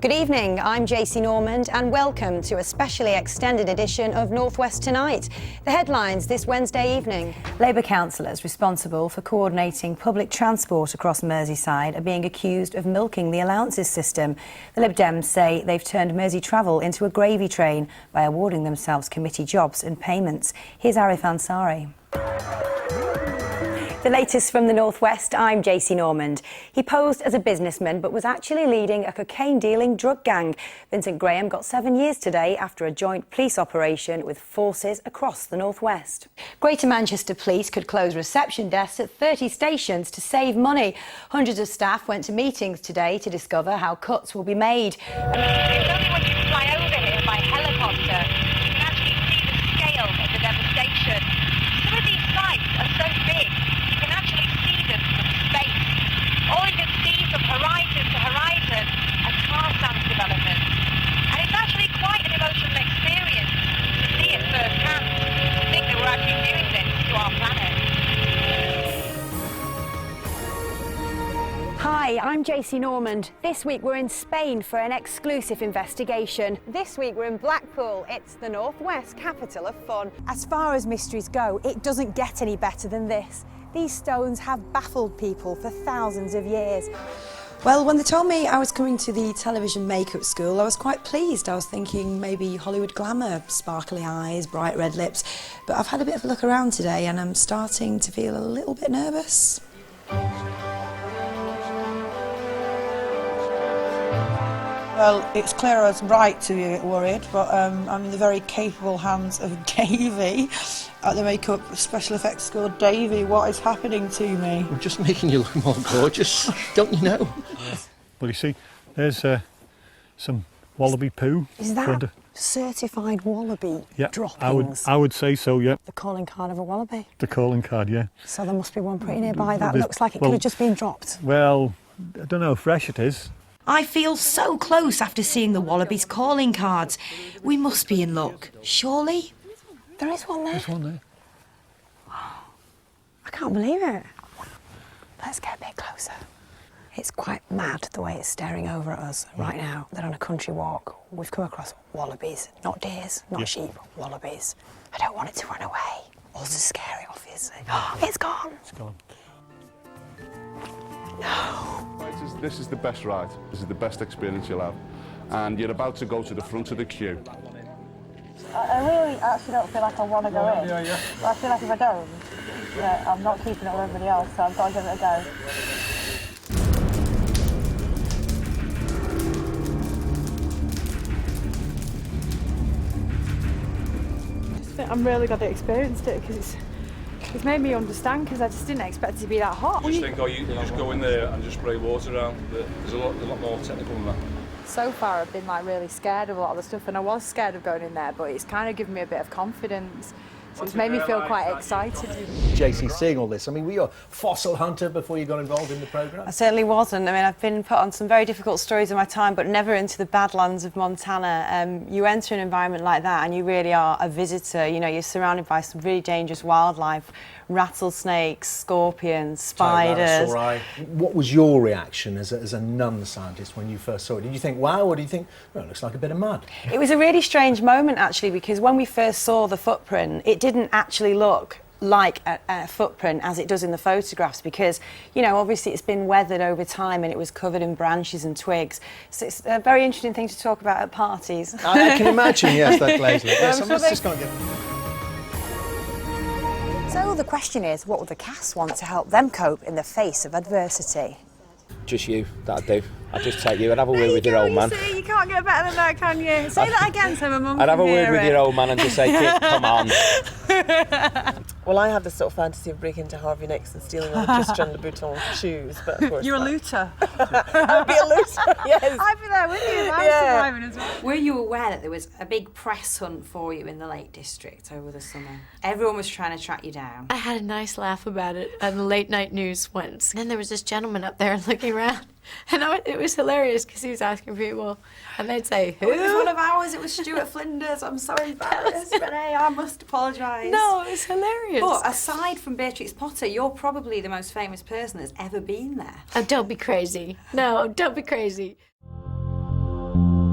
Good evening, I'm Jacey Normand and welcome to a specially extended edition of North West Tonight. The headlines this Wednesday evening. Labour councillors responsible for coordinating public transport across Merseyside are being accused of milking the allowances system. The Lib Dems say they've turned Mersey Travel into a gravy train by awarding themselves committee jobs and payments. Here's Arif Ansari. The latest from the North West, I'm Jacey Normand. He posed as a businessman but was actually leading a cocaine-dealing drug gang. Vincent Graham got 7 years today after a joint police operation with forces across the North West. Greater Manchester Police could close reception desks at 30 stations to save money. Hundreds of staff went to meetings today to discover how cuts will be made. It's only when you fly over here by helicopter you can actually see the scale of the devastation. Some of these sites are so big you can actually see them from space. All you can see from horizon to horizon are tar sands development. And it's actually quite an emotional experience to see it firsthand, to think that we're actually doing this to our planet. Hi, I'm Jacey Normand. This week we're in Spain for an exclusive investigation. This week we're in Blackpool. It's the North West capital of fun. As far as mysteries go, it doesn't get any better than this. These stones have baffled people for thousands of years. Well, when they told me I was coming to the television makeup school, I was quite pleased. I was thinking maybe Hollywood glamour, sparkly eyes, bright red lips. But I've had a bit of a look around today and I'm starting to feel a little bit nervous. Well, it's clear I was right to be a bit worried, but I'm in the very capable hands of Davey at the makeup special effects school. Davey, what is happening to me? I'm just making you look more gorgeous, don't you know? Well, you see, there's some wallaby poo. Is that certified wallaby droppings? I would say so, yeah. The calling card of a wallaby? The calling card, yeah. So there must be one pretty nearby. That looks like it could have just been dropped. Well, I don't know how fresh it is. I feel so close after seeing the wallabies' calling cards. We must be in luck, surely? There is one there. There's one there. I can't believe it. Let's get a bit closer. It's quite mad the way it's staring over at us right now. They're on a country walk. We've come across wallabies, not deers, not sheep, wallabies. I don't want it to run away. Also scary, obviously. It's gone. It's gone. No. This is the best ride. This is the best experience you'll have. And you're about to go to the front of the queue. I really actually don't feel like I want to go in. But I feel like if I don't, I'm not keeping up with everybody else, so I've got to give it a go. I'm really glad I experienced it because it's made me understand, because I just didn't expect it to be that hot. You think, you just go in there and just spray water around. There's a lot more technical than that. So far I've been really scared of a lot of the stuff, and I was scared of going in there, but it's kind of given me a bit of confidence. So it's made me feel quite excited. Jacey, seeing all this, I mean, were you a fossil hunter before you got involved in the programme? I certainly wasn't. I mean, I've been put on some very difficult stories in my time, but never into the badlands of Montana. You enter an environment like that and you really are a visitor. You know, you're surrounded by some really dangerous wildlife, rattlesnakes, scorpions, spiders. What was your reaction as a non-scientist when you first saw it? Did you think, wow, or do you think, well, it looks like a bit of mud? It was a really strange moment, actually, because when we first saw the footprint, it didn't actually look like a footprint as it does in the photographs, because, you know, obviously it's been weathered over time and it was covered in branches and twigs. So it's a very interesting thing to talk about at parties. I can imagine, yes, that Glasley. Yes, I'm just going to get... So the question is, what would the cast want to help them cope in the face of adversity? Just you, that'd do. I'd just take you and have a word with your old man. You can't get better than that, can you? Say that again so my mum can hear it. I'd have a word with your old man and just say, kid, come on. Well, I have this sort of fantasy of breaking into Harvey Nicks and stealing all Christian Louboutin shoes, but of course You're a looter. I'd be a looter, yes. I'd be there with you if I was surviving as well. Were you aware that there was a big press hunt for you in the Lake District over the summer? Everyone was trying to track you down. I had a nice laugh about it and the late night news went. And then there was this gentleman up there looking around. And it was hilarious because he was asking people, and they'd say, who? It was one of ours, it was Stuart Flinders. I'm so embarrassed, Renee, I must apologise. No, it was hilarious. But aside from Beatrix Potter, you're probably the most famous person that's ever been there. Oh, don't be crazy. No, don't be crazy. you.